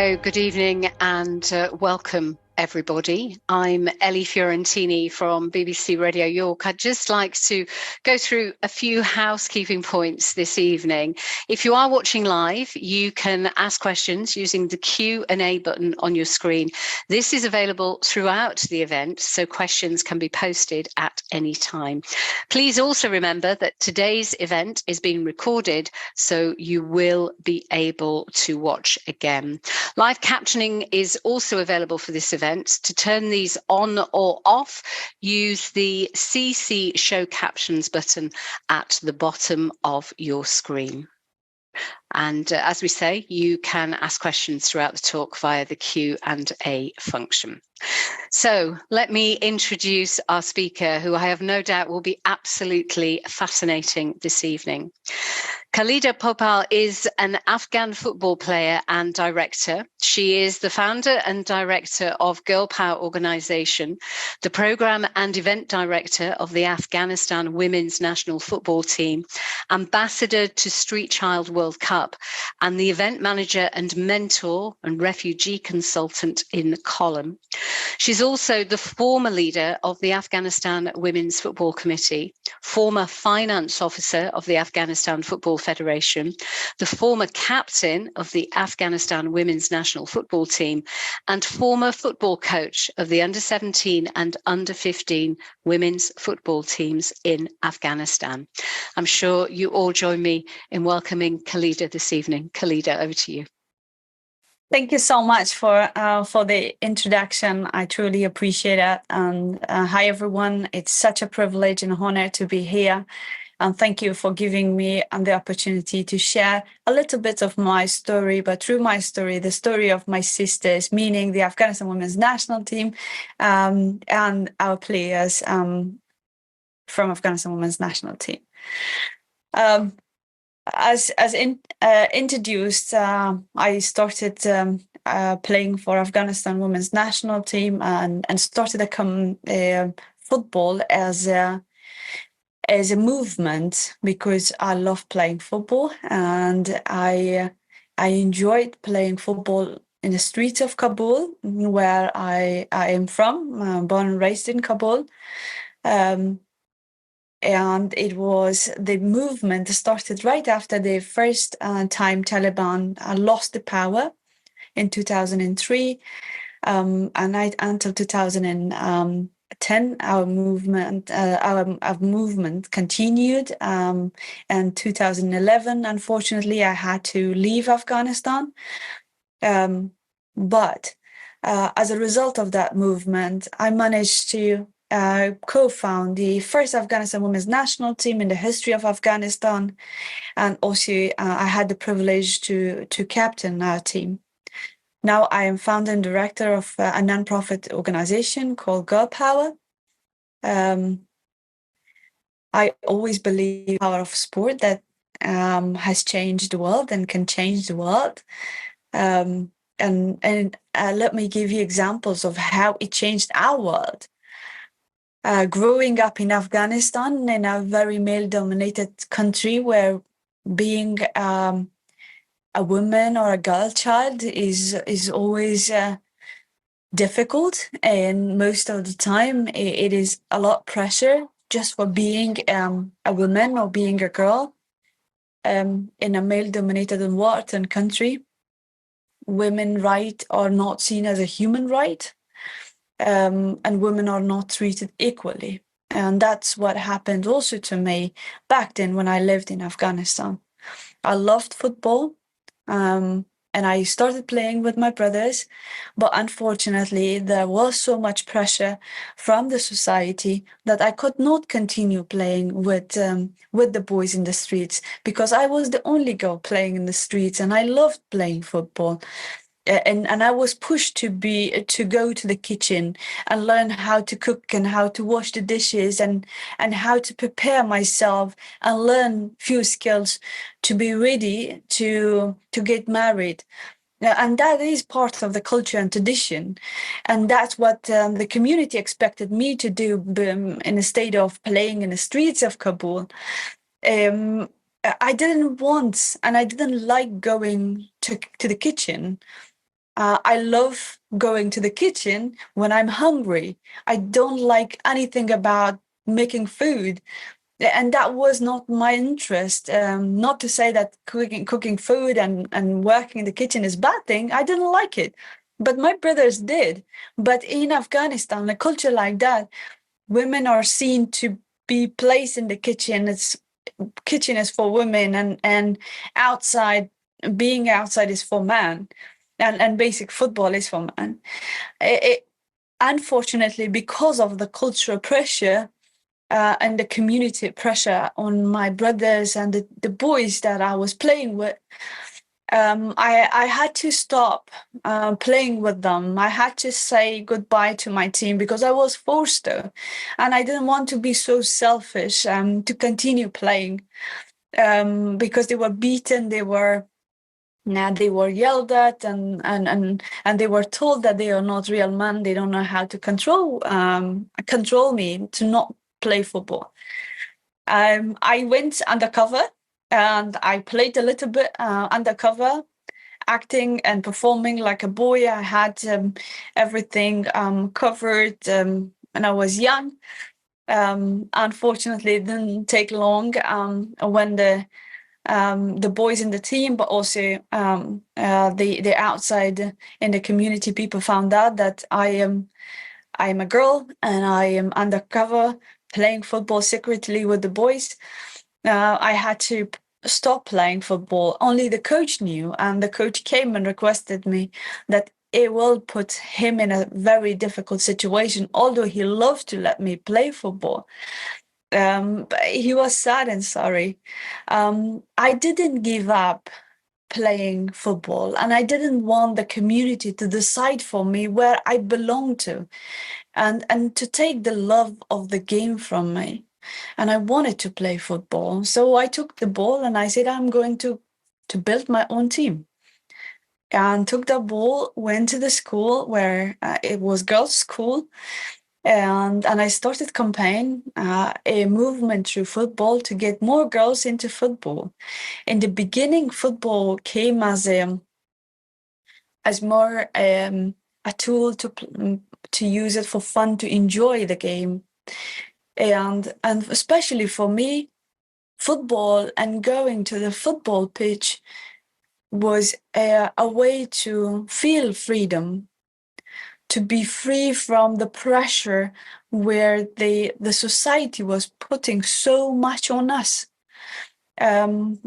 So good evening and welcome everybody. I'm Ellie Fiorentini from BBC Radio York. I'd just like to go through a few housekeeping points this evening. If you are watching live, you can ask questions using the Q&A button on your screen. This is available throughout the event, so questions can be posted at any time. Please also remember that today's event is being recorded, so you will be able to watch again. Live captioning is also available for this event. To turn these on or off, use the CC Show Captions button at the bottom of your screen. And as we say, you can ask questions throughout the talk via the Q&A function. So let me introduce our speaker, who I have no doubt will be absolutely fascinating this evening. Khalida Popal is an Afghan football player and director. She is the founder and director of Girl Power Organisation, the programme and event director of the Afghanistan women's national football team, ambassador to Street Child World Cup, and the event manager and mentor and refugee consultant in Column. She's also the former leader of the Afghanistan Women's Football Committee, former finance officer of the Afghanistan Football Federation, the former captain of the Afghanistan Women's National Football Team, and former football coach of the under-17 and under-15 women's football teams in Afghanistan. I'm sure you all join me in welcoming Khalida this evening. Khalida, over to you. Thank you so much for the introduction. I truly appreciate it. And hi, everyone. It's such a privilege and honor to be here. And thank you for giving me the opportunity to share a little bit of my story, but through my story, the story of my sisters, meaning the Afghanistan women's national team and our players from Afghanistan women's national team. As introduced, I started playing for Afghanistan women's national team and started football as a movement because I love playing football and I enjoyed playing football in the streets of Kabul, where I am from, born and raised in Kabul. And it was the movement started right after the first time Taliban lost the power in 2003. And until 2010, our movement continued. And 2011, unfortunately, I had to leave Afghanistan. But as a result of that movement, I managed to co-found the first Afghanistan women's national team in the history of Afghanistan, and also I had the privilege to captain our team. Now I am founder and director of a non-profit organization called Girl Power. I always believe in the power of sport that has changed the world and can change the world. And let me give you examples of how it changed our world. Growing up in Afghanistan, in a very male-dominated country where being a woman or a girl child is always difficult, and most of the time it is a lot pressure just for being a woman or being a girl in a male-dominated and wartime country. Women's rights are not seen as a human right. And women are not treated equally. And that's what happened also to me back then when I lived in Afghanistan. I loved football, and I started playing with my brothers, but unfortunately there was so much pressure from the society that I could not continue playing with the boys in the streets, because I was the only girl playing in the streets and I loved playing football. And I was pushed to go to the kitchen and learn how to cook and how to wash the dishes and how to prepare myself and learn few skills to be ready to get married. And that is part of the culture and tradition. And that's what the community expected me to do in the state of playing in the streets of Kabul. I didn't want and I didn't like going to the kitchen. I love going to the kitchen when I'm hungry. I don't like anything about making food. And that was not my interest. Not to say that cooking food and working in the kitchen is a bad thing. I didn't like it, but my brothers did. But in Afghanistan, a culture like that, women are seen to be placed in the kitchen. Kitchen is for women, and outside, being outside is for men, and basic football is for men. Unfortunately, because of the cultural pressure, and the community pressure on my brothers and the boys that I was playing with, I had to stop playing with them. I had to say goodbye to my team because I was forced to, and I didn't want to be so selfish to continue playing, because they were beaten, they were yelled at, and they were told that they are not real men. They don't know how to control me to not play football. I went undercover and I played a little bit undercover, acting and performing like a boy. I had everything covered, and I was young. Unfortunately, it didn't take long when the boys in the team, but also the outside in the community people found out that I am a girl and I am undercover playing football secretly with the boys. I had to stop playing football. Only the coach knew, and the coach came and requested me that it will put him in a very difficult situation, although he loved to let me play football. But he was sad and sorry. I didn't give up playing football, and I didn't want the community to decide for me where I belong to, and to take the love of the game from me. And I wanted to play football, so I took the ball and I said, I'm going to build my own team. And took the ball, went to the school where it was girls' school, and I started campaign a movement through football to get more girls into football. In the beginning, football came as more a tool to use it for fun, to enjoy the game, and especially for me, football and going to the football pitch was a way to feel freedom, to be free from the pressure where the society was putting so much on us, um,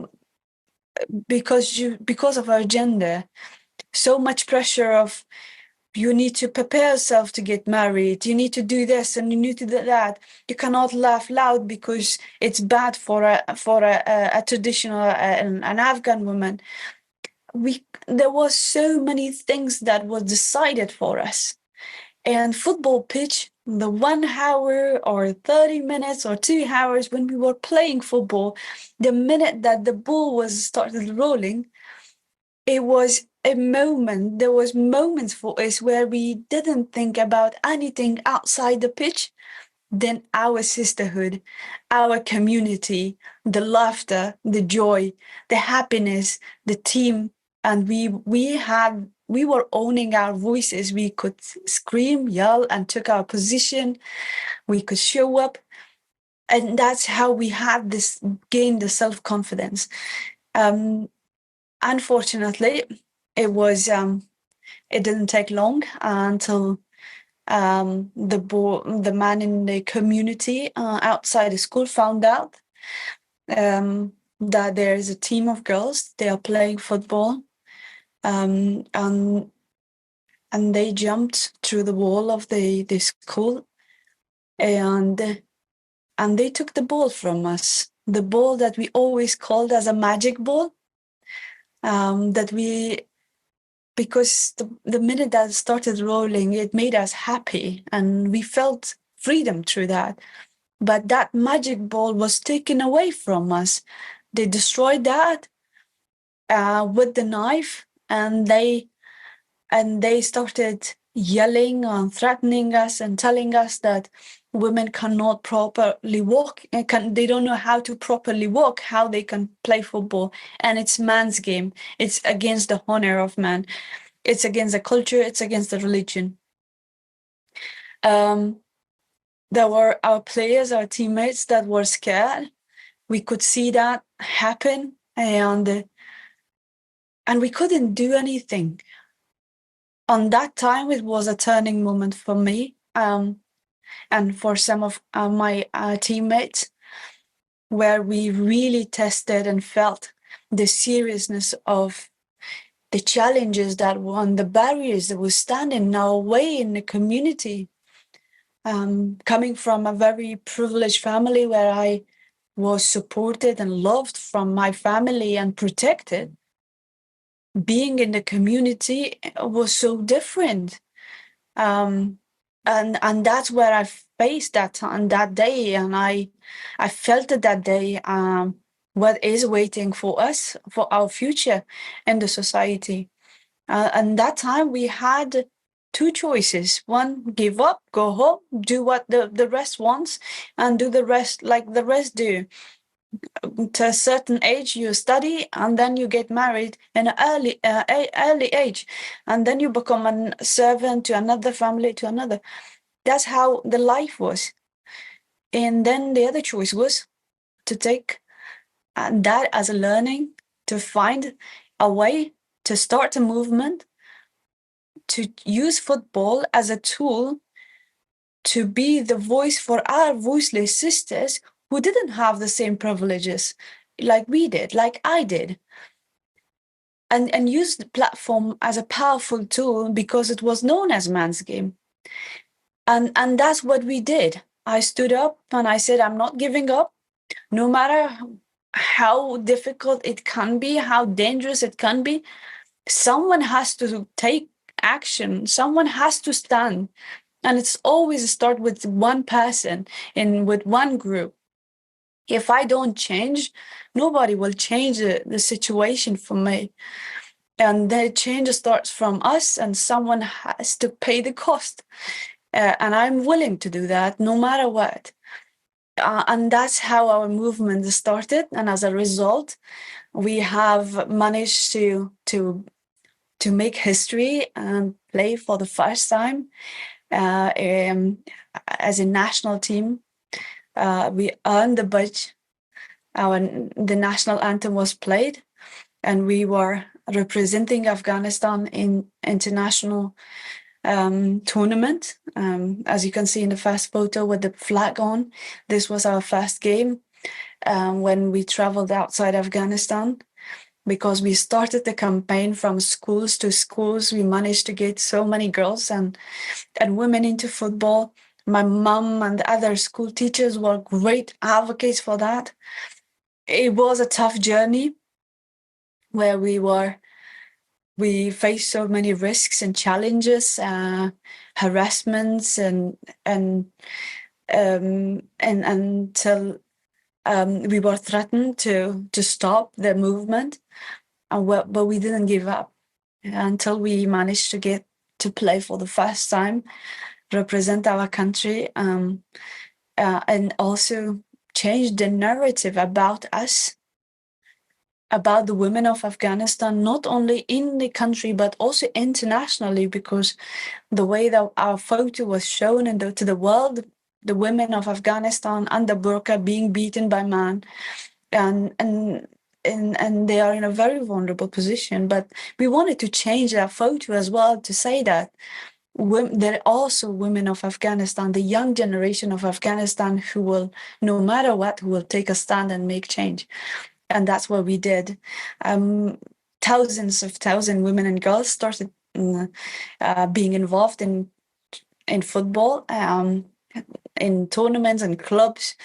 because of our gender, so much pressure of you need to prepare yourself to get married, you need to do this and you need to do that, you cannot laugh loud because it's bad for a traditional an Afghan woman. There was so many things that was decided for us. And football pitch, the 1 hour or 30 minutes or 2 hours when we were playing football, the minute that the ball was started rolling, it was a moment. There was moments for us where we didn't think about anything outside the pitch than our sisterhood, our community, the laughter, the joy, the happiness, the team. And we were owning our voices. We could scream, yell, and took our position. We could show up. And that's how we had this gained the self-confidence. Unfortunately, it didn't take long until the man in the community outside the school found out that there is a team of girls. They are playing football, and they jumped through the wall of the school, and they took the ball from us. The ball that we always called as a magic ball. Because the minute that started rolling, it made us happy and we felt freedom through that. But that magic ball was taken away from us. They destroyed that with the knife, and they started yelling and threatening us and telling us that women cannot properly walk, they don't know how to properly walk, how they can play football, and it's man's game. It's against the honor of man. It's against the culture, it's against the religion. There were our players, our teammates that were scared. We could see that happen, and we couldn't do anything. On that time, it was a turning moment for me, and for some of my teammates, where we really tested and felt the seriousness of the challenges that were, and the barriers that were standing in our way in the community. Coming from a very privileged family where I was supported and loved from my family and protected, being in the community was so different. And that's where I faced that on that day, and I felt it that day. What is waiting for us, for our future in the society? And that time we had two choices: one, give up, go home, do what the rest wants, and do the rest like the rest do. To a certain age, you study, and then you get married in an early age, and then you become a servant to another family, to another. That's how the life was. And then the other choice was to take that as a learning, to find a way to start a movement, to use football as a tool to be the voice for our voiceless sisters who didn't have the same privileges like we did, like I did. And use the platform as a powerful tool because it was known as man's game. And that's what we did. I stood up and I said, I'm not giving up, no matter how difficult it can be, how dangerous it can be. Someone has to take action. Someone has to stand. And it's always start with one person and with one group. If I don't change, nobody will change the situation for me. And the change starts from us, and someone has to pay the cost. And I'm willing to do that no matter what. And that's how our movement started. And as a result, we have managed to make history and play for the first time as a national team. We earned the badge. The national anthem was played, and we were representing Afghanistan in international tournament. As you can see in the first photo with the flag on, this was our first game when we traveled outside Afghanistan. Because we started the campaign from schools to schools, we managed to get so many girls and women into football. My mom and other school teachers were great advocates for that. It was a tough journey where we faced so many risks and challenges, harassments, and until we were threatened to stop the movement, but we didn't give up until we managed to get to play for the first time, represent our country, and also change the narrative about us, about the women of Afghanistan, not only in the country, but also internationally, because the way that our photo was shown to the world, the women of Afghanistan under burqa being beaten by man, and they are in a very vulnerable position. But we wanted to change that photo as well, to say that there are also women of Afghanistan, the young generation of Afghanistan, who will, no matter what, who will take a stand and make change. And that's what we did. Thousands women and girls started being involved in football, in tournaments and clubs,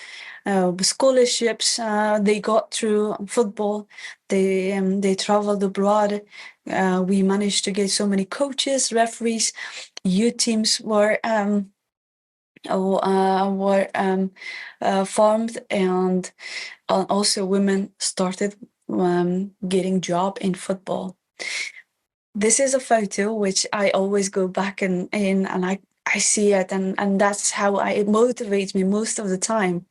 scholarships they got through football. They traveled abroad. We managed to get so many coaches, referees. Youth teams were formed, and also women started getting job in football. This is a photo which I always go back and I see it, and that's how it motivates me most of the time.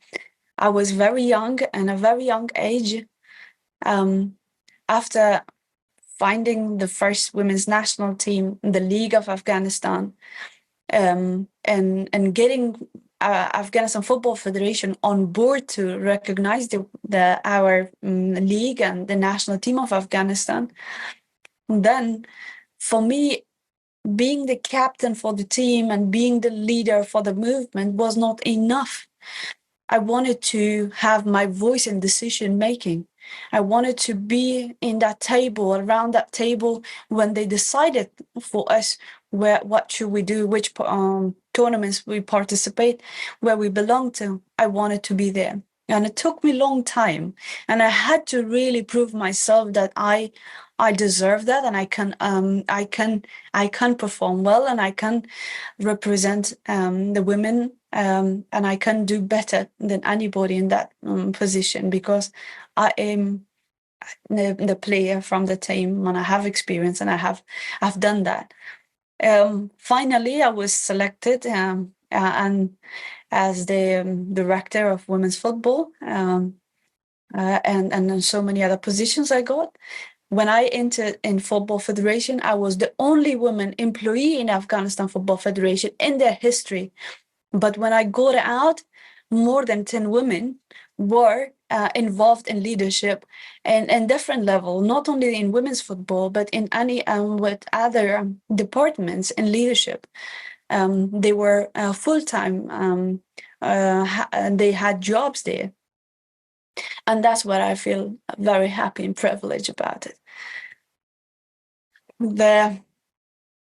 I was very young, and a very young age. After finding the first women's national team in the League of Afghanistan, and getting Afghanistan Football Federation on board to recognize our league and the national team of Afghanistan. And then, for me, being the captain for the team and being the leader for the movement was not enough. I wanted to have my voice in decision making. I wanted to be in that table, around that table, when they decided for us what should we do, which tournaments we participate, where we belong to. I wanted to be there. And it took me a long time. And I had to really prove myself that I deserve that, and I can perform well, and I can represent the women, and I can do better than anybody in that position, because I am the player from the team, and I have experience, and I've done that. Finally, I was selected and as the director of women's football, and so many other positions I got. When I entered in Football Federation, I was the only woman employee in Afghanistan Football Federation in their history. But when I got out, more than 10 women were involved in leadership and different level, not only in women's football, but in any with other departments in leadership. They were full-time, and they had jobs there. And that's what I feel very happy and privileged about it.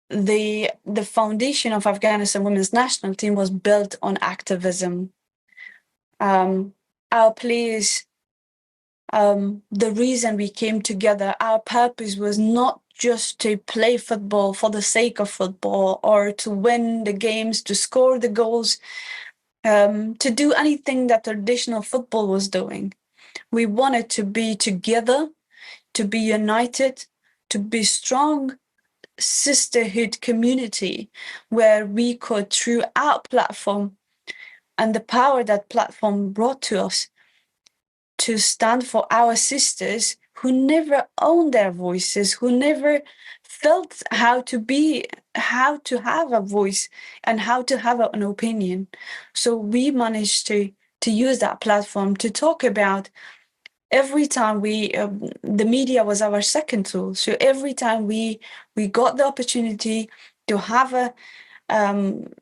The foundation of Afghanistan women's national team was built on activism. Our players, the reason we came together, our purpose was not just to play football for the sake of football, or to win the games, to score the goals, to do anything that traditional football was doing. We wanted to be together, to be united, to be strong sisterhood community, where we could, through our platform and the power that platform brought to us, to stand for our sisters who never owned their voices, who never felt how to have a voice and how to have an opinion. So we managed to use that platform to talk about. Every time the media was our second tool. So every time we got the opportunity to have a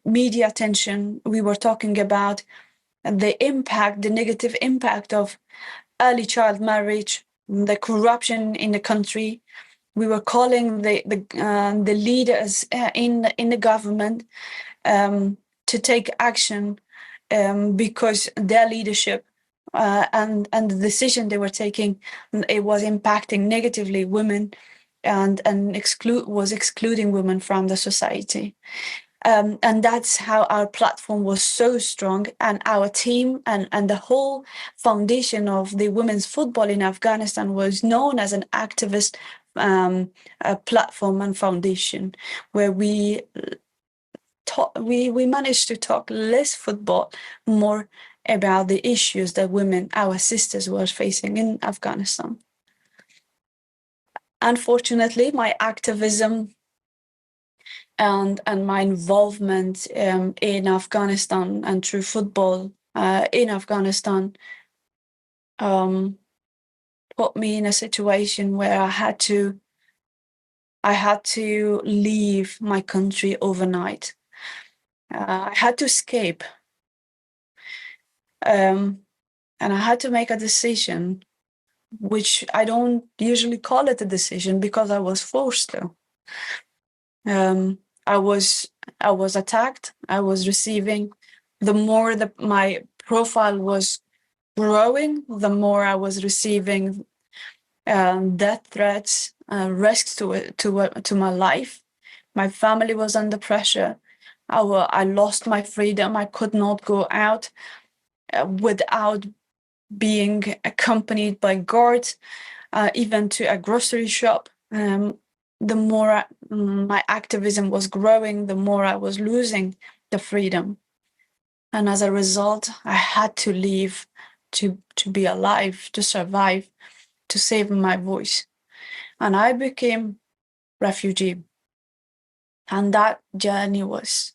media attention, we were talking about the negative impact of early child marriage, the corruption in the country. We were calling the leaders in the government to take action, because their leadership and the decision they were taking, it was impacting negatively women, and was excluding women from the society. And that's how our platform was so strong, and our team and the whole foundation of the women's football in Afghanistan was known as an activist platform and foundation, where we managed to talk less football, more about the issues that women, our sisters, were facing in Afghanistan. Unfortunately, my activism and my involvement in Afghanistan and through football in Afghanistan put me in a situation where I had to leave my country overnight. I had to escape. And I had to make a decision, which I don't usually call it a decision, because I was forced to. I was attacked. I was receiving, the more my profile was growing, the more I was receiving death threats, risks to my life. My family was under pressure. I lost my freedom. I could not go out without being accompanied by guards, even to a grocery shop. The more my activism was growing, the more I was losing the freedom. And as a result, I had to leave to be alive, to survive, to save my voice. and I became refugee. And that journey was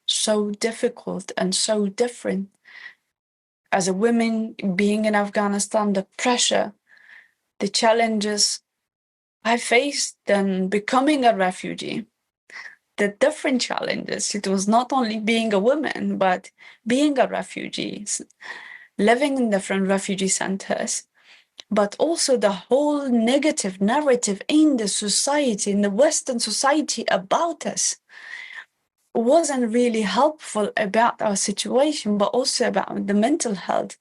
so difficult and so different. As a woman being in Afghanistan, the pressure, the challenges I faced in becoming a refugee, the different challenges. It was not only being a woman, but being a refugee, living in different refugee centers, but also the whole negative narrative in the society, in the Western society about us, wasn't really helpful about our situation, but also about the mental health.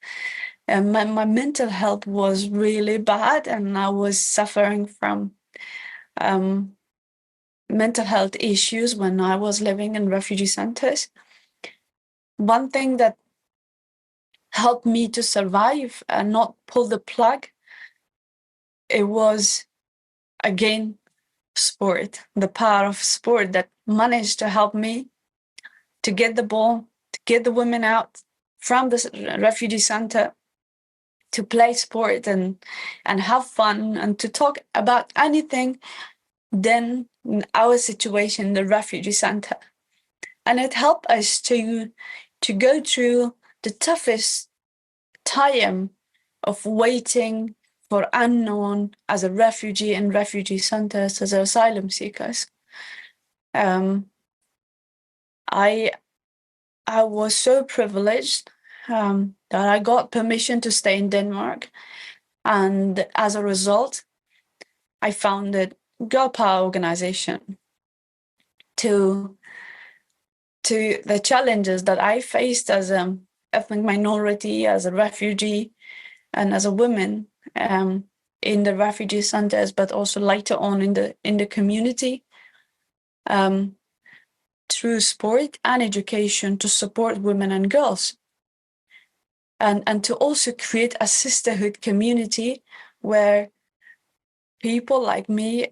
And my mental health was really bad, and I was suffering from mental health issues when I was living in refugee centers. One thing that helped me to survive and not pull the plug, it was, again, sport, the power of sport that managed to help me to get the ball, to get the women out from the refugee center, to play sport and have fun and to talk about anything than our situation in the refugee center. And it helped us to go through the toughest time of waiting for unknown as a refugee in refugee centers, as asylum seekers. I was so privileged that I got permission to stay in Denmark, and as a result, I founded Girl Power organization to the challenges that I faced as an ethnic minority, as a refugee, and as a woman in the refugee centers, but also later on in the community, through sport and education to support women and girls, and to also create a sisterhood community where people like me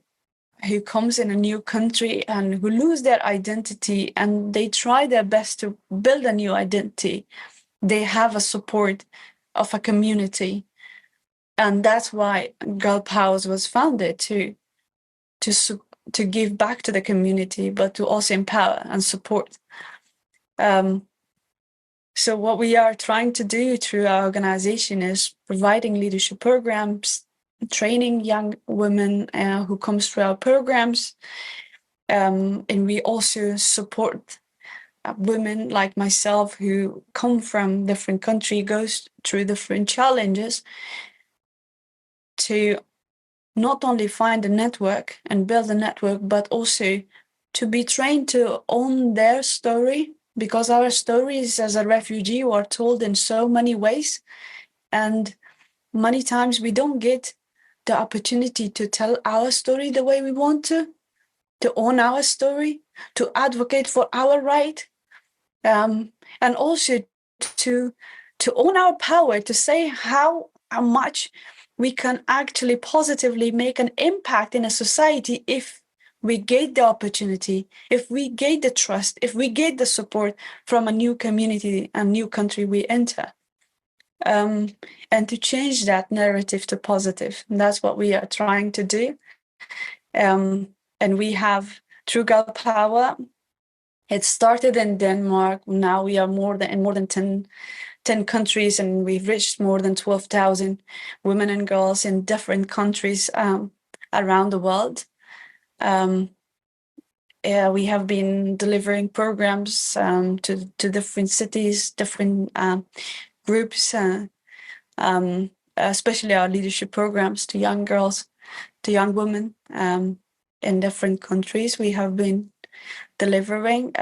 who comes in a new country and who lose their identity and they try their best to build a new identity, they have a support of a community. And that's why Girl Powers was founded, to give back to the community, but to also empower and support. So what we are trying to do through our organization is providing leadership programs, training young women who comes through our programs, and we also support women like myself who come from different countries, goes through different challenges, to not only find a network and build a network, but also to be trained to own their story, because our stories as a refugee were told in so many ways. And many times we don't get the opportunity to tell our story the way we want to own our story, to advocate for our right, and also to own our power, to say how much we can actually positively make an impact in a society if we get the opportunity, if we get the trust, if we get the support from a new community, a new country we enter. And to change that narrative to positive. And that's what we are trying to do. And we have, through Girl Power, it started in Denmark. Now we are in more than 10 countries, and we've reached more than 12,000 women and girls in different countries around the world. We have been delivering programs to different cities, different groups, especially our leadership programs to young girls, to young women in different countries. We have been delivering.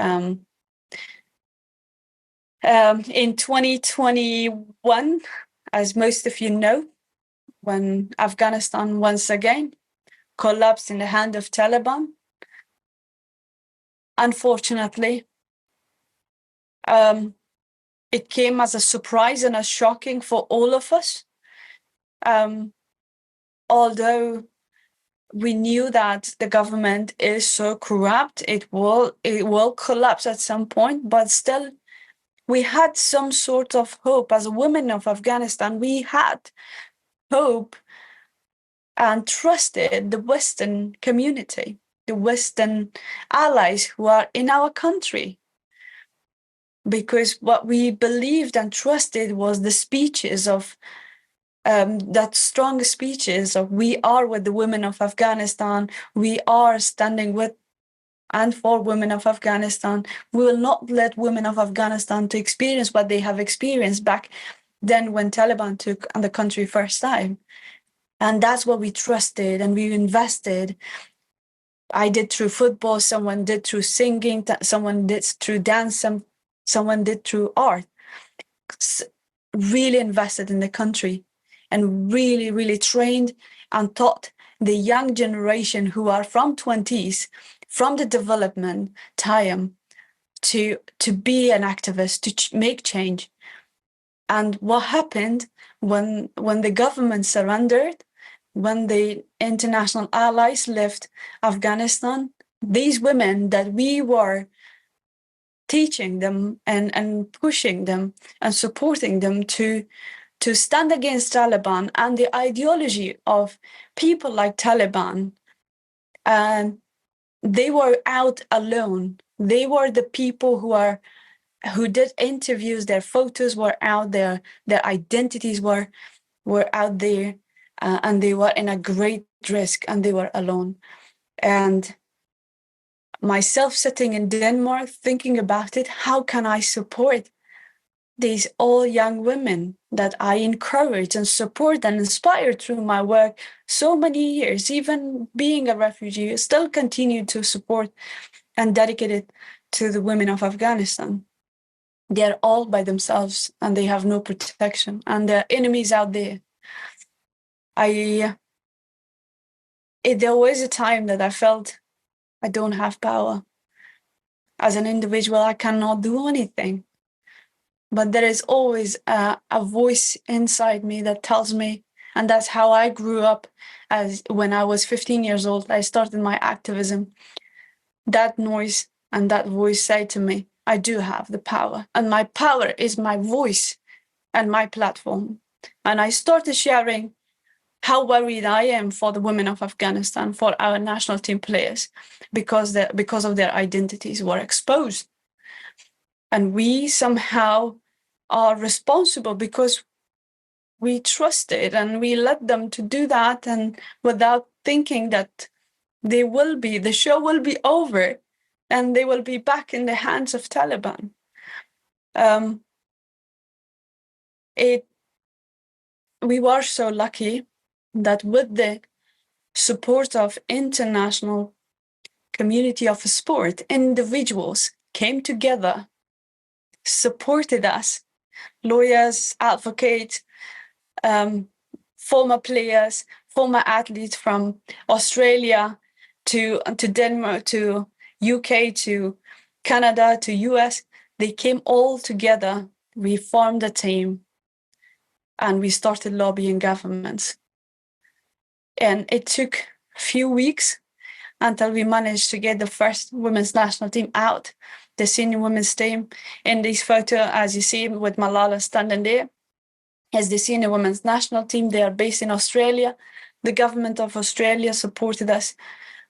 In 2021, as most of you know, when Afghanistan once again collapsed in the hand of Taliban, unfortunately, it came as a surprise and as shocking for all of us. Although we knew that the government is so corrupt, it will collapse at some point, but still, we had some sort of hope. As women of Afghanistan, we had hope and trusted the Western community, the Western allies who are in our country. Because what we believed and trusted was the speeches of that strong speeches of we are with the women of Afghanistan, we are standing with and for women of Afghanistan. We will not let women of Afghanistan to experience what they have experienced back then when Taliban took on the country first time. And that's what we trusted and we invested. I did through football, someone did through singing, someone did through dance, someone did through art. Really invested in the country and really, really trained and taught the young generation who are from 20s, from the development time, to be an activist, to make change. And what happened when the government surrendered, when the international allies left Afghanistan, these women that we were teaching them and pushing them and supporting them to stand against Taliban and the ideology of people like Taliban, and they were out alone. They were the people who did interviews, their photos were out there, their identities were out there, and they were in a great risk and they were alone. And myself sitting in Denmark thinking about it, how can I support these all young women that I encourage and support and inspire through my work so many years, even being a refugee, still continue to support and dedicate it to the women of Afghanistan. They're all by themselves and they have no protection and there are enemies out there. There was a time that I felt I don't have power. As an individual, I cannot do anything. But there is always a voice inside me that tells me, and that's how I grew up. As when I was 15 years old, I started my activism. That noise and that voice said to me, I do have the power, and my power is my voice and my platform. And I started sharing how worried I am for the women of Afghanistan, for our national team players, because of their identities were exposed. And we somehow are responsible because we trusted and we let them to do that, and without thinking that the show will be over and they will be back in the hands of Taliban. We were so lucky that with the support of international community of sport, individuals came together, supported us, lawyers, advocates, former players, former athletes from Australia to Denmark, to UK, to Canada, to US. They came all together. We formed a team and we started lobbying governments. And it took a few weeks until we managed to get the first women's national team out, the senior women's team. In this photo, as you see, with Malala standing there, is the senior women's national team. They are based in Australia. The government of Australia supported us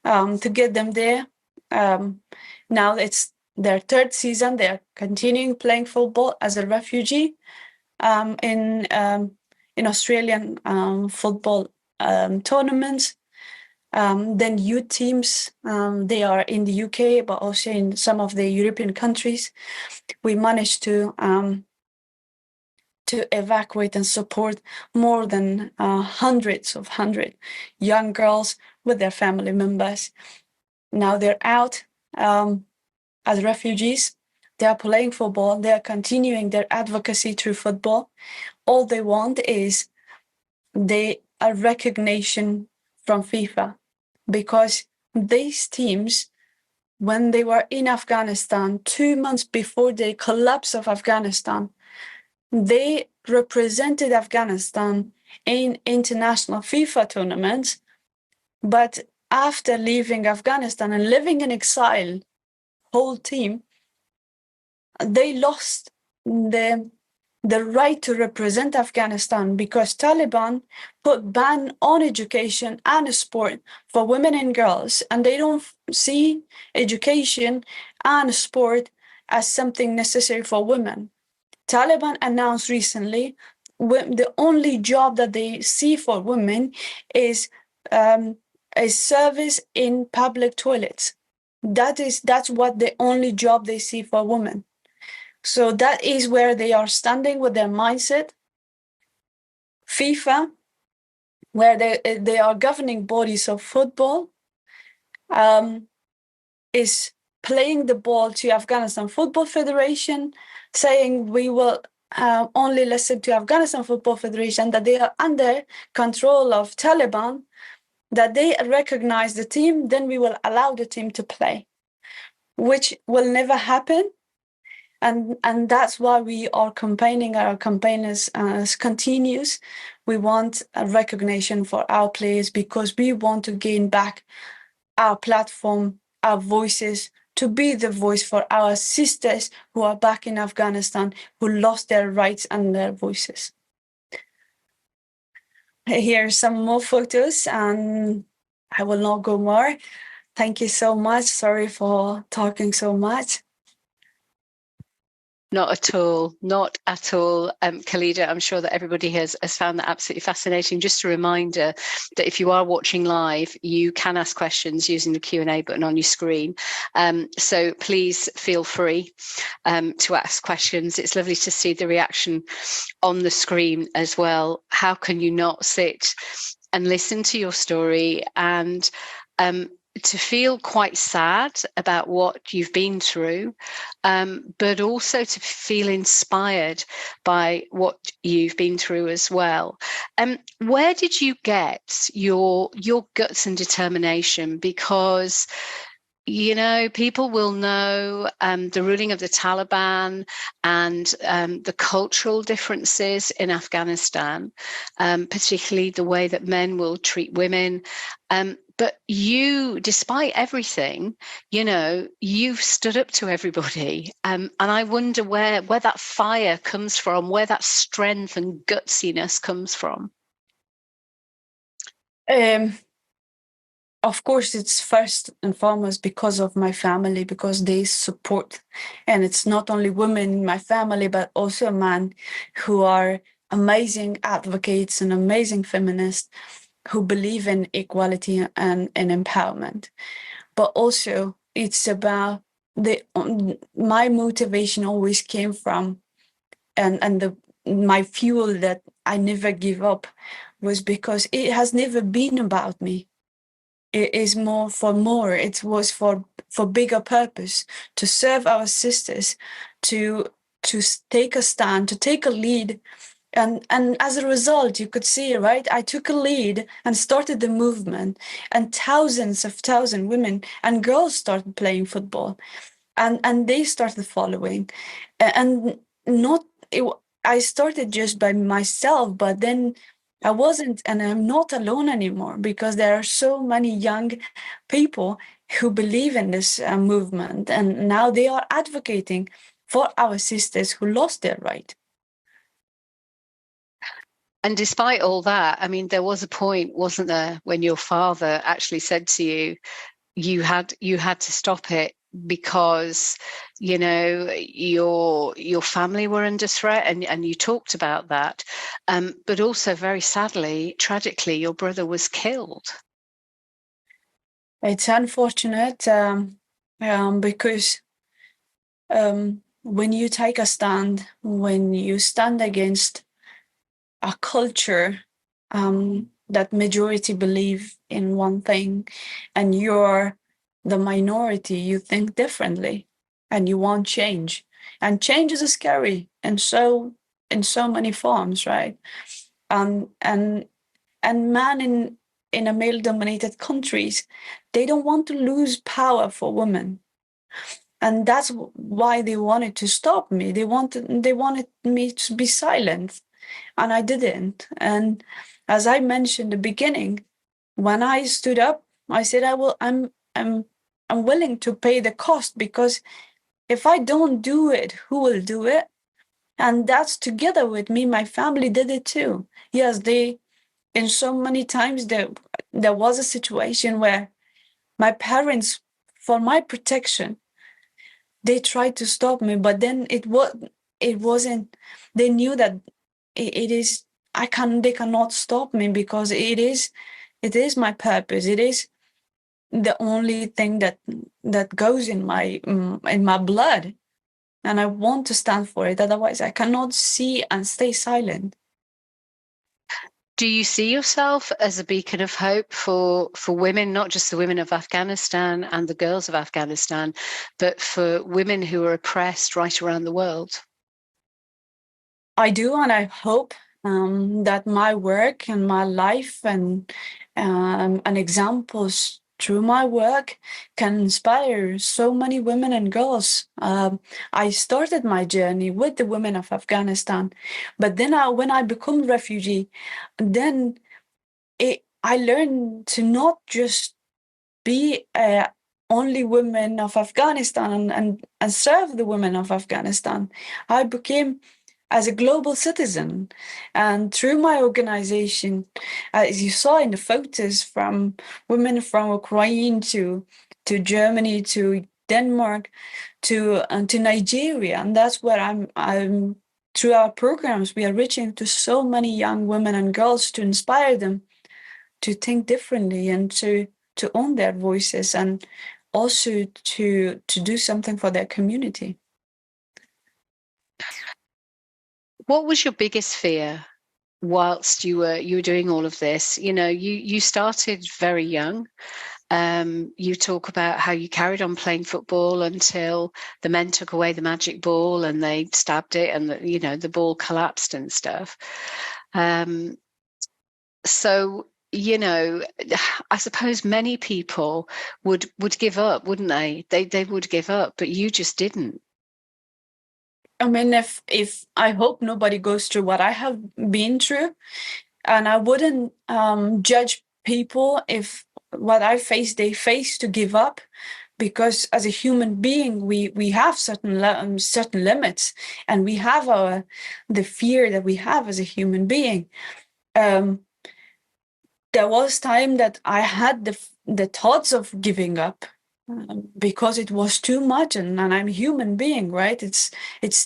to get them there. Now it's their third season. They're continuing playing football as a refugee in Australian football tournaments. Then youth teams, they are in the UK, but also in some of the European countries. We managed to evacuate and support more than hundred young girls with their family members. Now they're out as refugees. They are playing football. They are continuing their advocacy through football. All they want is a recognition from FIFA, because these teams, when they were in Afghanistan 2 months before the collapse of Afghanistan, they represented Afghanistan in international FIFA tournaments. But after leaving Afghanistan and living in exile, whole team, they lost the the right to represent Afghanistan, because Taliban put ban on education and sport for women and girls, and they don't see education and sport as something necessary for women. Taliban announced recently the only job that they see for women is a service in public toilets. That's what the only job they see for women. So that is where they are standing with their mindset. FIFA, where they are governing bodies of football, is playing the ball to Afghanistan Football Federation, saying we will only listen to Afghanistan Football Federation, that they are under control of Taliban, that they recognize the team, then we will allow the team to play, which will never happen. And that's why we are campaigning. Our campaign is continues. We want a recognition for our players because we want to gain back our platform, our voices, to be the voice for our sisters who are back in Afghanistan, who lost their rights and their voices. Here are some more photos, and I will not go more. Thank you so much. Sorry for talking so much. Not at all, not at all. Khalida, I'm sure that everybody has found that absolutely fascinating. Just a reminder that if you are watching live, you can ask questions using the Q&A button on your screen. So please feel free to ask questions. It's lovely to see the reaction on the screen as well. How can you not sit and listen to your story and to feel quite sad about what you've been through, but also to feel inspired by what you've been through as well. Where did you get your guts and determination? Because people will know the ruling of the Taliban and the cultural differences in Afghanistan, particularly the way that men will treat women. But you, despite everything, you've stood up to everybody. And I wonder where that fire comes from, where that strength and gutsiness comes from. Of course, it's first and foremost because of my family, because they support. And it's not only women in my family, but also men who are amazing advocates and amazing feminists who believe in equality and empowerment. But also it's about my motivation always came from, and my fuel that I never give up was because it has never been about me. It is more for more. It was for bigger purpose, to serve our sisters, to take a stand, to take a lead. And as a result, you could see, right? I took a lead and started the movement, and thousands women and girls started playing football, and they started following, and I started just by myself, but then I wasn't, and I'm not alone anymore, because there are so many young people who believe in this movement, and now they are advocating for our sisters who lost their right. And despite all that, I mean, there was a point, wasn't there, when your father actually said to you, you had to stop it because your family were under threat, and you talked about that, but also very sadly, tragically, your brother was killed. It's unfortunate because when you take a stand, when you stand against a culture that majority believe in one thing, and you're the minority, you think differently, and you want change. And change is scary, and so in so many forms, right? And men in a male-dominated countries, they don't want to lose power for women. And that's why they wanted to stop me. They wanted me to be silent, and I didn't. And as I mentioned in the beginning, when I stood up, I said, I'm willing to pay the cost, because if I don't do it, who will do it? And that's together with me, my family did it too. Yes, in so many times there was a situation where my parents, for my protection, they tried to stop me, but then it wasn't, they knew that it is, they cannot stop me because it is my purpose. It is the only thing that goes in my blood, and I want to stand for it. Otherwise, I cannot see and stay silent. Do you see yourself as a beacon of hope for women, not just the women of Afghanistan and the girls of Afghanistan, but for women who are oppressed right around the world? I do, and I hope that my work and my life and examples through my work can inspire so many women and girls. I started my journey with the women of Afghanistan, but then when I become refugee, then I learned to not just be only women of Afghanistan and serve the women of Afghanistan. I became as a global citizen. And through my organization, as you saw in the photos, from women from Ukraine to Germany to Denmark to Nigeria, and that's where I'm through our programs, we are reaching to so many young women and girls to inspire them to think differently and to own their voices, and also to do something for their community. What was your biggest fear whilst you were doing all of this? You know, you started very young. You talk about how you carried on playing football until the men took away the magic ball and they stabbed it, and the ball collapsed and stuff. So I suppose many people would give up, wouldn't they? They would give up, but you just didn't. I mean, if I hope nobody goes through what I have been through, and I wouldn't judge people if what I face they face to give up, because as a human being we have certain limits, and we have the fear that we have as a human being. There was time that I had the thoughts of giving up, because it was too much, and I'm a human being, right? It's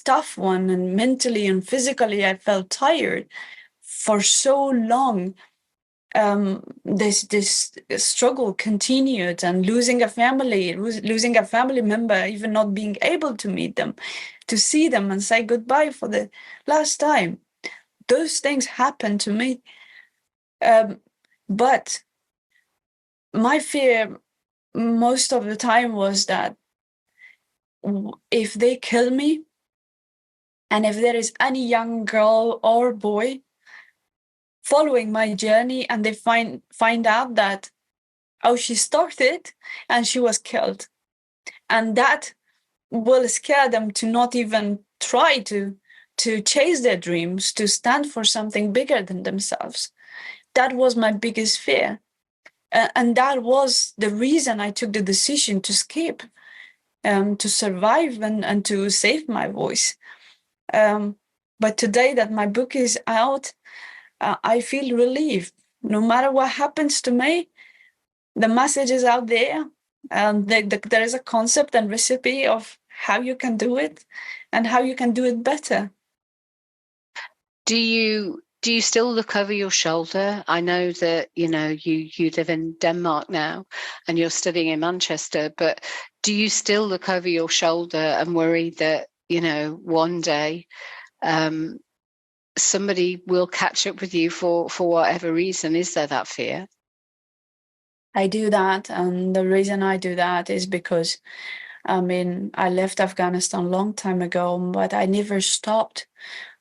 tough one, and mentally and physically I felt tired for so long. This struggle continued, and losing a family member, even not being able to meet them, to see them and say goodbye for the last time. Those things happened to me. But my fear most of the time was that if they kill me, and if there is any young girl or boy following my journey and they find out that, oh, she started and she was killed, and that will scare them to not even try to chase their dreams, to stand for something bigger than themselves. That was my biggest fear. And that was the reason I took the decision to escape, to survive and to save my voice. But today that my book is out, I feel relieved. No matter what happens to me, the message is out there. There is a concept and recipe of how you can do it and how you can do it better. Do you still look over your shoulder? I know that you live in Denmark now and you're studying in Manchester, but do you still look over your shoulder and worry that one day somebody will catch up with you for whatever reason? Is there that fear? I do that, and the reason I do that is because I left Afghanistan a long time ago, but I never stopped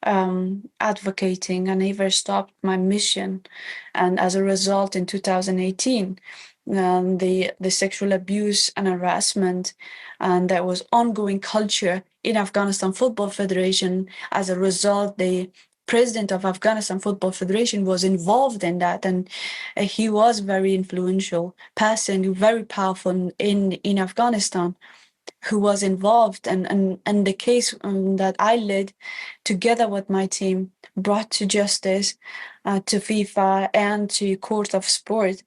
advocating. I never stopped my mission. And as a result, in 2018, the sexual abuse and harassment, and there was ongoing culture in Afghanistan Football Federation. As a result, the president of Afghanistan Football Federation was involved in that, and he was very influential person, very powerful in Afghanistan. who was involved, and the case that I led together with my team brought to justice, to FIFA and to Court of Sport.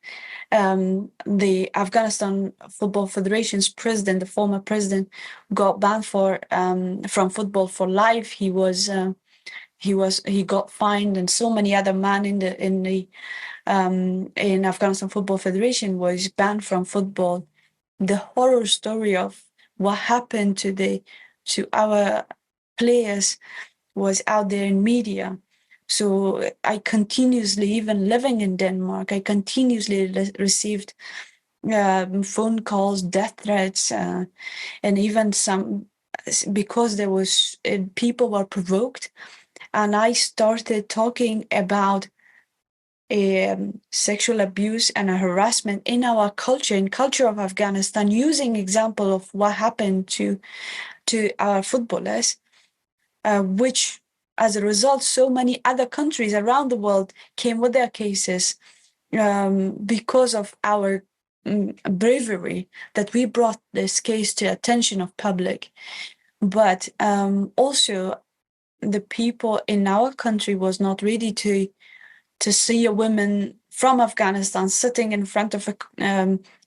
The Afghanistan Football Federation's president, the former president, got banned from football for life. He got fined, and so many other men in Afghanistan Football Federation was banned from football. The horror story of what happened to our players was out there in media. So I continuously, even living in Denmark, I continuously received phone calls, death threats, and even some, because there was people were provoked, and I started talking about sexual abuse and harassment in our culture, in culture of Afghanistan, using example of what happened to our footballers, which as a result, so many other countries around the world came with their cases, because of our bravery that we brought this case to attention of public. But also the people in our country was not ready to see a woman from Afghanistan sitting in front of a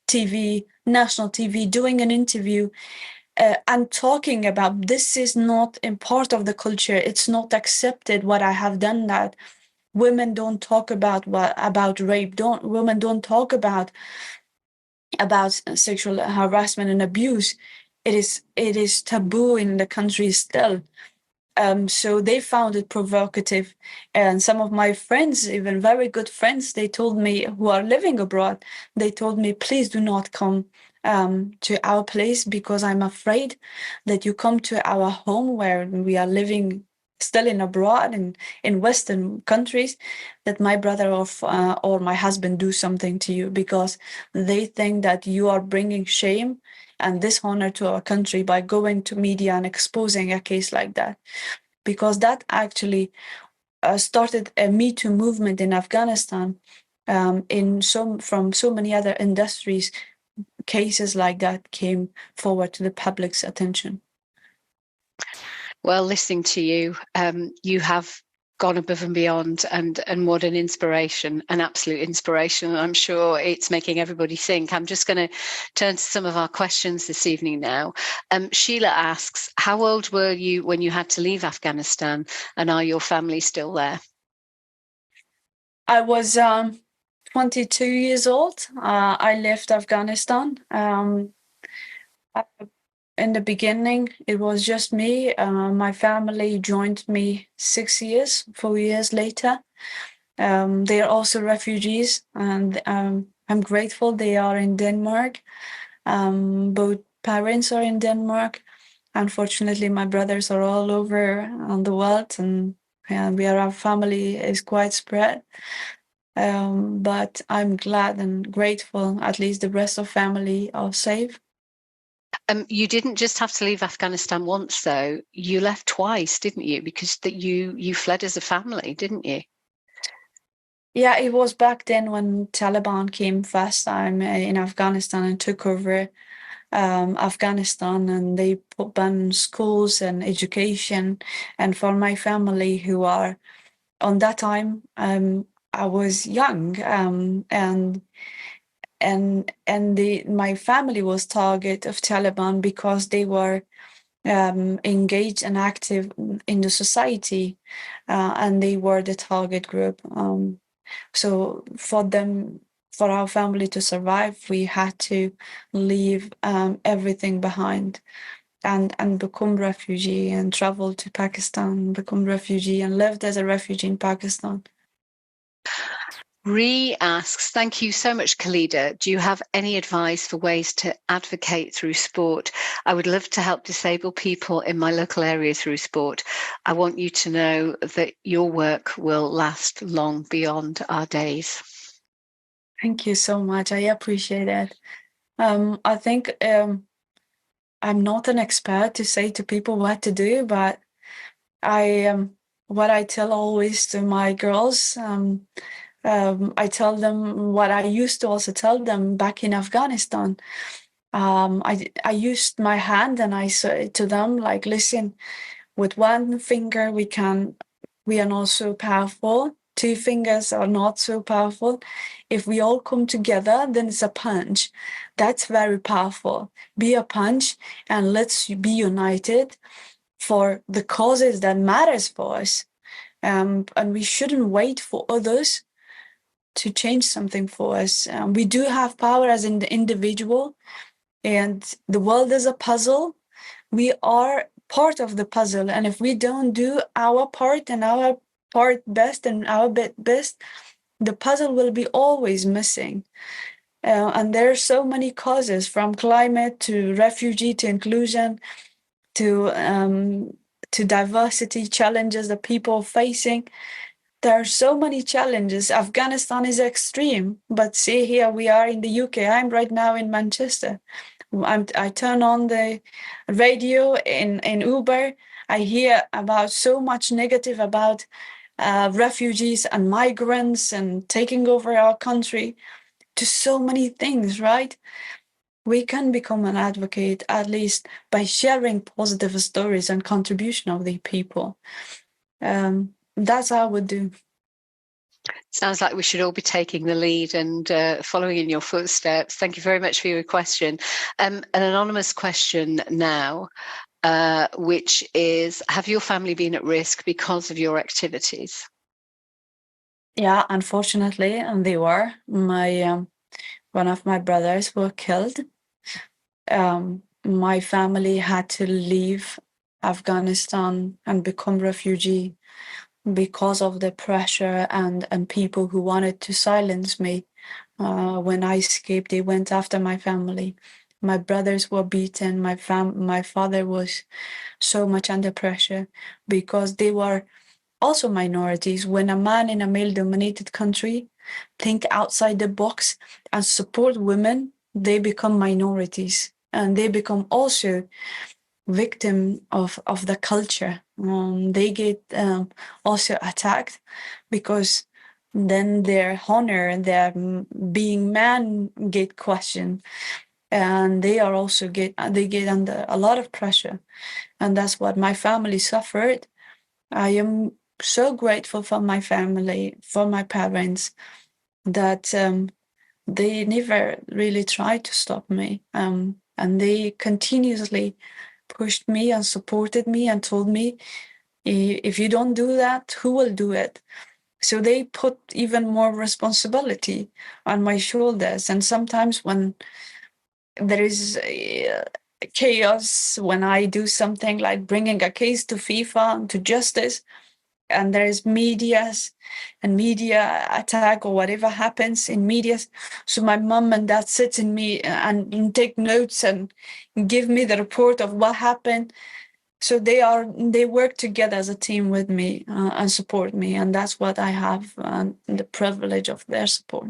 TV, national TV, doing an interview and talking about this is not a part of the culture. It's not accepted what I have done. That women don't talk about rape. Women don't talk about sexual harassment and abuse. It is taboo in the country still. So they found it provocative. And some of my friends, even very good friends, they told me, who are living abroad, they told me, please do not come to our place, because I'm afraid that you come to our home where we are living still in abroad and in Western countries, that my brother or my husband do something to you, because they think that you are bringing shame and dishonor to our country by going to media and exposing a case like that. Because that actually started a Me Too movement in Afghanistan. From so many other industries, cases like that came forward to the public's attention. Well, listening to you, you have gone above and beyond, and what an inspiration, an absolute inspiration. I'm sure it's making everybody think. I'm just going to turn to some of our questions this evening now. Sheila asks, how old were you when you had to leave Afghanistan, and are your family still there? I was 22 years old. I left Afghanistan. In the beginning, it was just me. My family joined me 4 years later. They are also refugees, and I'm grateful they are in Denmark. Both parents are in Denmark. Unfortunately, my brothers are all over the world, and our family is quite spread. But I'm glad and grateful at least the rest of family are safe. You didn't just have to leave Afghanistan once, though. You left twice, didn't you? Because you fled as a family, didn't you? Yeah, it was back then when Taliban came first time in Afghanistan and took over Afghanistan, and they put ban schools and education. And for my family, who are on that time, I was young, my family was target of Taliban because they were engaged and active in the society, and they were the target group. So for our family to survive, we had to leave everything behind and become refugee, and travel to Pakistan, become refugee, and lived as a refugee in Pakistan. Ree asks, thank you so much, Khalida. Do you have any advice for ways to advocate through sport? I would love to help disabled people in my local area through sport. I want you to know that your work will last long beyond our days. Thank you so much. I appreciate it. I think I'm not an expert to say to people what to do, but what I tell always to my girls, I tell them what I used to also tell them back in Afghanistan. I used my hand and I said to them, like, listen, with one finger we are not so powerful. Two fingers are not so powerful. If we all come together, then it's a punch. That's very powerful. Be a punch and let's be united for the causes that matters for us. And we shouldn't wait for others to change something for us. We do have power as an individual, and the world is a puzzle. We are part of the puzzle, and if we don't do our part and our part best and our bit best, the puzzle will be always missing. And there are so many causes, from climate to refugee to inclusion to diversity challenges that people are facing. There are so many challenges. Afghanistan is extreme, but see, here we are in the UK. I'm right now in Manchester. I turn on the radio in Uber. I hear about so much negative about refugees and migrants and taking over our country, to so many things, right? We can become an advocate at least by sharing positive stories and contribution of the people. That's how I would do. Sounds like we should all be taking the lead and following in your footsteps. Thank you very much for your question. An anonymous question now, which is, have your family been at risk because of your activities? Yeah, unfortunately, and they were. One of my brothers were killed. My family had to leave Afghanistan and become refugee because of the pressure and people who wanted to silence me. When I escaped, they went after my family. My brothers were beaten. My father was so much under pressure because they were also minorities. When a man in a male-dominated country think outside the box and support women, they become minorities and they become also victim of the culture. They get also attacked because then their honor and their being man get questioned, and they get under a lot of pressure, and that's what my family suffered. I am so grateful for my family, for my parents, that they never really tried to stop me, and they continuously pushed me and supported me and told me, if you don't do that, who will do it? So they put even more responsibility on my shoulders. And sometimes when there is chaos, when I do something like bringing a case to FIFA, to justice, and there is media attack or whatever happens in media, so my mom and dad sit in me and take notes and give me the report of what happened. So they work together as a team with me and support me, and that's what I have, the privilege of their support.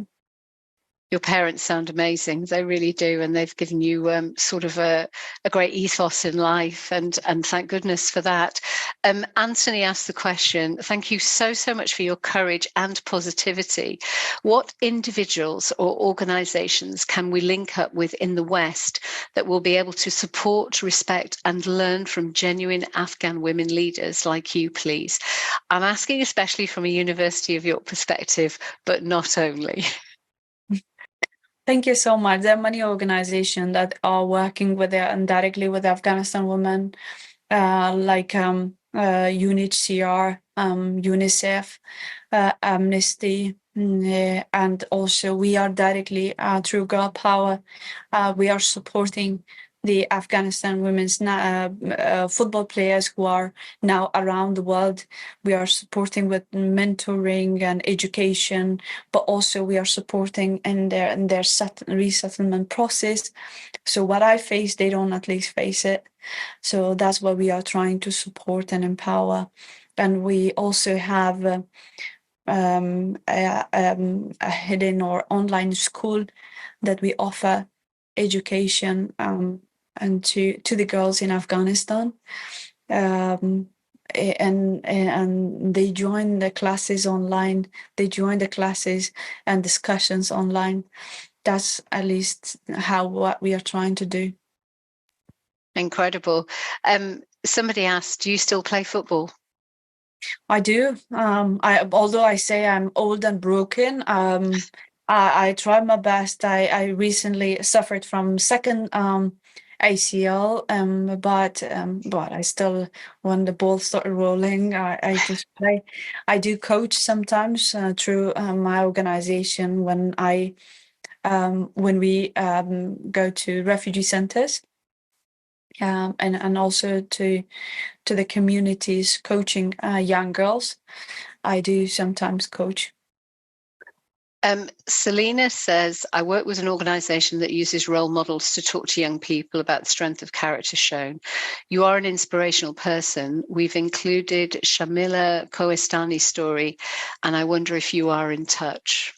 Your parents sound amazing. They really do. And they've given you sort of a great ethos in life. And thank goodness for that. Anthony asked the question, thank you so much for your courage and positivity. What individuals or organizations can we link up with in the West that will be able to support, respect, and learn from genuine Afghan women leaders like you, please? I'm asking especially from a University of York perspective, but not only. Thank you so much. There are many organizations that are working with and directly with Afghanistan women, like UNHCR, UNICEF, Amnesty, and also we are directly through Girl Power. We are supporting the Afghanistan women's football players who are now around the world. We are supporting with mentoring and education, but also we are supporting in their resettlement process. So what I face, they don't at least face it. So that's what we are trying to support and empower. And we also have a hidden or online school that we offer education and to the girls in Afghanistan. And they join the classes online. They join the classes and discussions online. that's at least what we are trying to do. Incredible. Somebody asked, do you still play football? I do. Although I say I'm old and broken, I try my best. I recently suffered from second ACL, but I still, when the ball started rolling, I just play. I do coach sometimes through my organization when we go to refugee centers, and also to the communities, coaching young girls. I do sometimes coach. Selena says, I work with an organisation that uses role models to talk to young people about the strength of character shown. You are an inspirational person. We've included Shamila Koestani's story, and I wonder if you are in touch.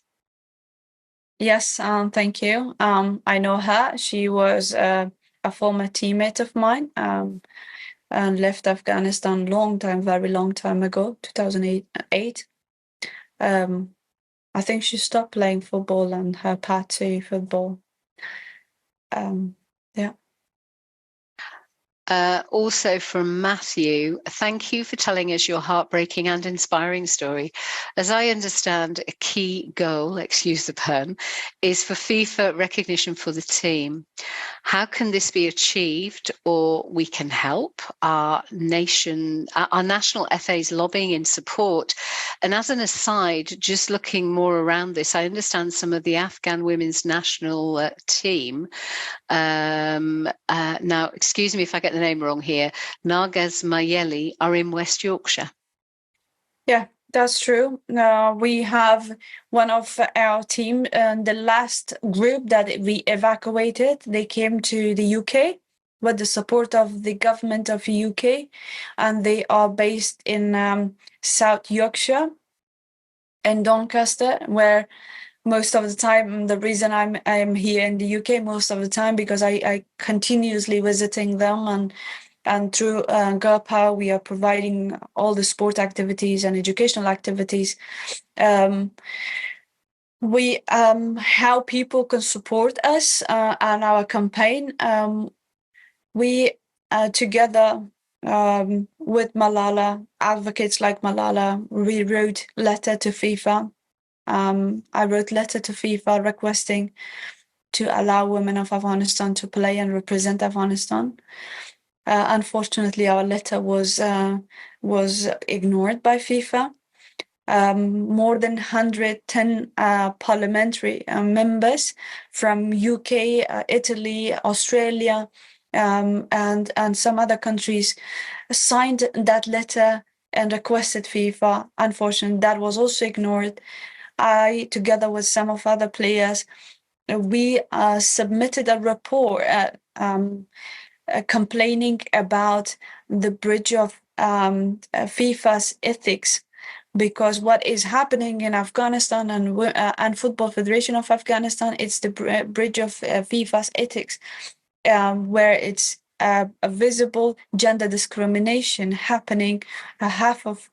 Yes, thank you. I know her. She was a former teammate of mine, and left Afghanistan very long time ago, 2008. I think she stopped playing football and her path to football. Yeah. Also from Matthew, thank you for telling us your heartbreaking and inspiring story. As I understand, a key goal, excuse the pun, is for FIFA recognition for the team. How can this be achieved, or we can help our national FA's lobbying in support? And as an aside, just looking more around this, I understand some of the Afghan women's national team. Now, excuse me if I get the name wrong here, Nargaz Mayeli are in West Yorkshire. Yeah, that's true. We have one of our team, the last group that we evacuated, they came to the UK with the support of the government of the UK, and they are based in South Yorkshire in Doncaster, where most of the time, the reason I'm here in the UK most of the time, because I continuously visiting them, and through Girl Power, we are providing all the sport activities and educational activities. We how people can support us and our campaign. We together with Malala, advocates like Malala, we wrote letter to FIFA. I wrote letter to FIFA requesting to allow women of Afghanistan to play and represent Afghanistan. Unfortunately, our letter was ignored by FIFA. More than 110 parliamentary members from UK, Italy, Australia, and some other countries signed that letter and requested FIFA. Unfortunately, that was also ignored. I, together with some of other players, we submitted a report complaining about the breach of FIFA's ethics, because what is happening in Afghanistan and Football Federation of Afghanistan, it's the breach of FIFA's ethics, where it's a visible gender discrimination happening. Half of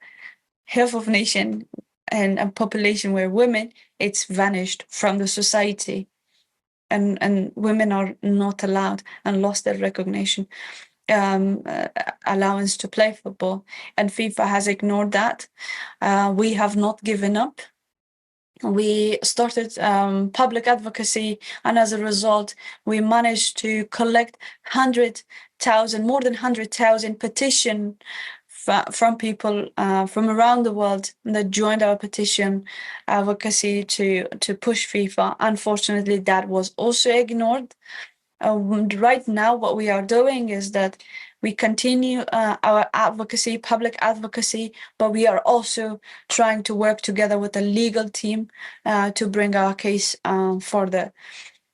nation and a population where women, it's vanished from the society, and women are not allowed and lost their recognition, allowance to play football, and FIFA has ignored that. We have not given up. We started public advocacy, and as a result, we managed to collect more than 100,000 petition from people from around the world that joined our petition advocacy to push FIFA. Unfortunately, that was also ignored. Right now, what we are doing is that we continue our advocacy, public advocacy, but we are also trying to work together with a legal team to bring our case further.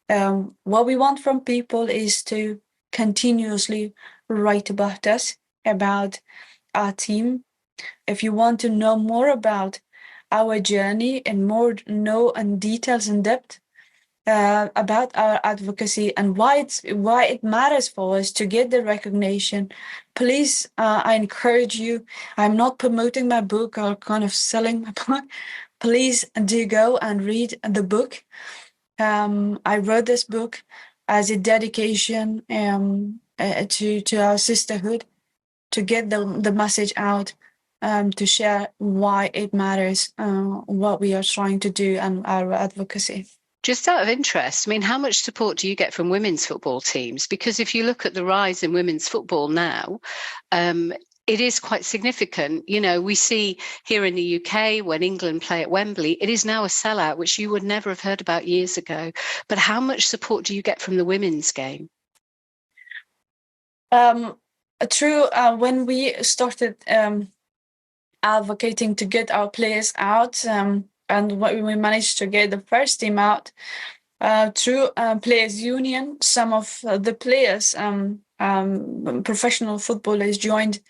What we want from people is to continuously write about us, about our team. If you want to know more about our journey and know in details in depth about our advocacy and why it matters for us to get the recognition, please, I encourage you. I'm not promoting my book or kind of selling my book. Please do go and read the book. I wrote this book as a dedication to our sisterhood, to get the message out, to share why it matters, what we are trying to do, and our advocacy. Just out of interest, I mean, how much support do you get from women's football teams? Because if you look at the rise in women's football now, it is quite significant. You know, we see here in the UK when England play at Wembley, it is now a sellout, which you would never have heard about years ago. But how much support do you get from the women's game? True. When we started advocating to get our players out, and we managed to get the first team out through players' union, some of the players, professional footballers, joined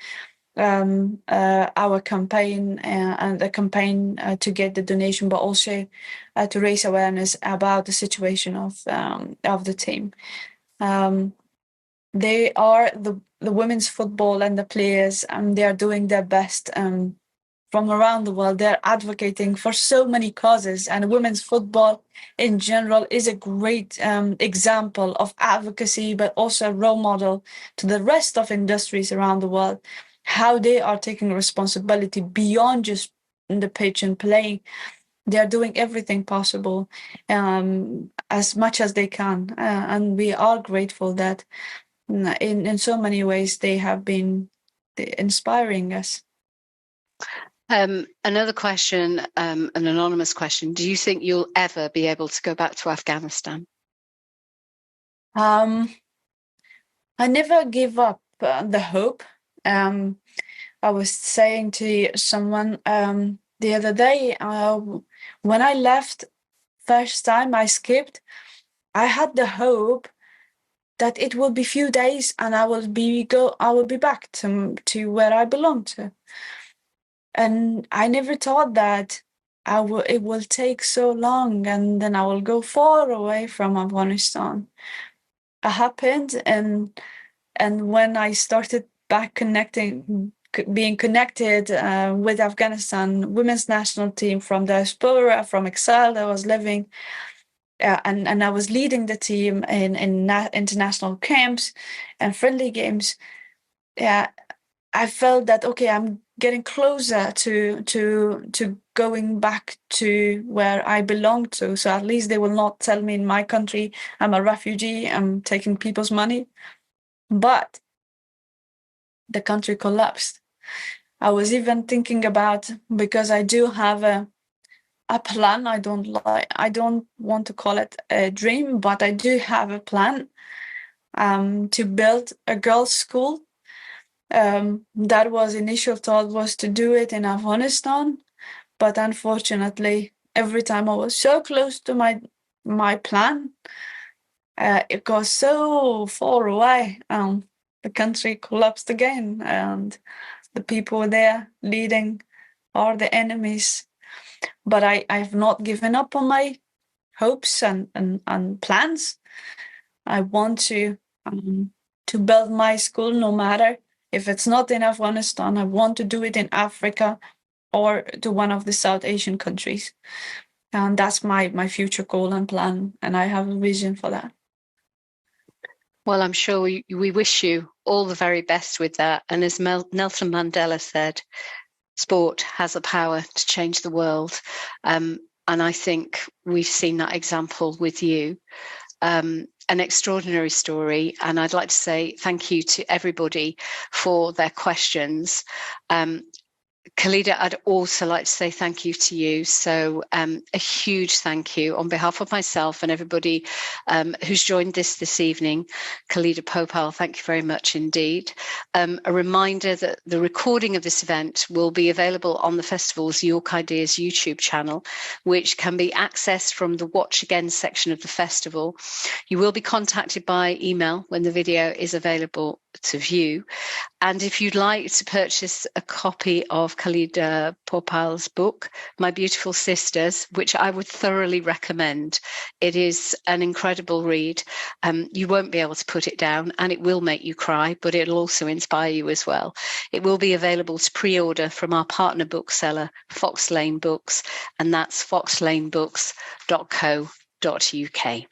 our campaign, and the campaign to get the donation, but also to raise awareness about the situation of the team. They are the women's football and the players, and they are doing their best from around the world. They're advocating for so many causes, and women's football in general is a great example of advocacy, but also a role model to the rest of industries around the world, how they are taking responsibility beyond just the pitch and playing. They are doing everything possible, as much as they can, and we are grateful that in so many ways they have been inspiring us. Another question, an anonymous question. Do you think you'll ever be able to go back to Afghanistan? I never give up the hope. I was saying to someone the other day, when I left first time I skipped, I had the hope that it will be few days and I will be back to where I belong to. And I never thought that it will take so long, and then I will go far away from Afghanistan. It happened, and when I started back being connected with Afghanistan women's national team from diaspora, from exile, I was living, and I was leading the team in international camps and friendly games. Yeah, I felt that okay, I'm getting closer to going back to where I belong to. So at least they will not tell me in my country I'm a refugee, I'm taking people's money. But the country collapsed. I was even thinking about, because I do have a plan. I don't want to call it a dream, but I do have a plan to build a girls' school. That was initial thought was to do it in Afghanistan, but unfortunately, every time I was so close to my plan, it got so far away. The country collapsed again, and the people there leading are the enemies. But I've not given up on my hopes and plans. I want to build my school, no matter if it's not in Afghanistan. I want to do it in Africa or to one of the South Asian countries. And that's my future goal and plan. And I have a vision for that. Well, I'm sure we wish you all the very best with that. And as Nelson Mandela said, sport has a power to change the world. And I think we've seen that example with you. An extraordinary story. And I'd like to say thank you to everybody for their questions. Khalida, I'd also like to say thank you to you. So a huge thank you on behalf of myself and everybody who's joined this evening. Khalida Popal, thank you very much indeed. A reminder that the recording of this event will be available on the festival's York Ideas YouTube channel, which can be accessed from the Watch Again section of the festival. You will be contacted by email when the video is available to view. And if you'd like to purchase a copy of Khalida Popal's book, My Beautiful Sisters, which I would thoroughly recommend, it is an incredible read. You won't be able to put it down, and it will make you cry, but it'll also inspire you as well. It will be available to pre-order from our partner bookseller, Fox Lane Books, and that's foxlanebooks.co.uk. www.ecile.uk.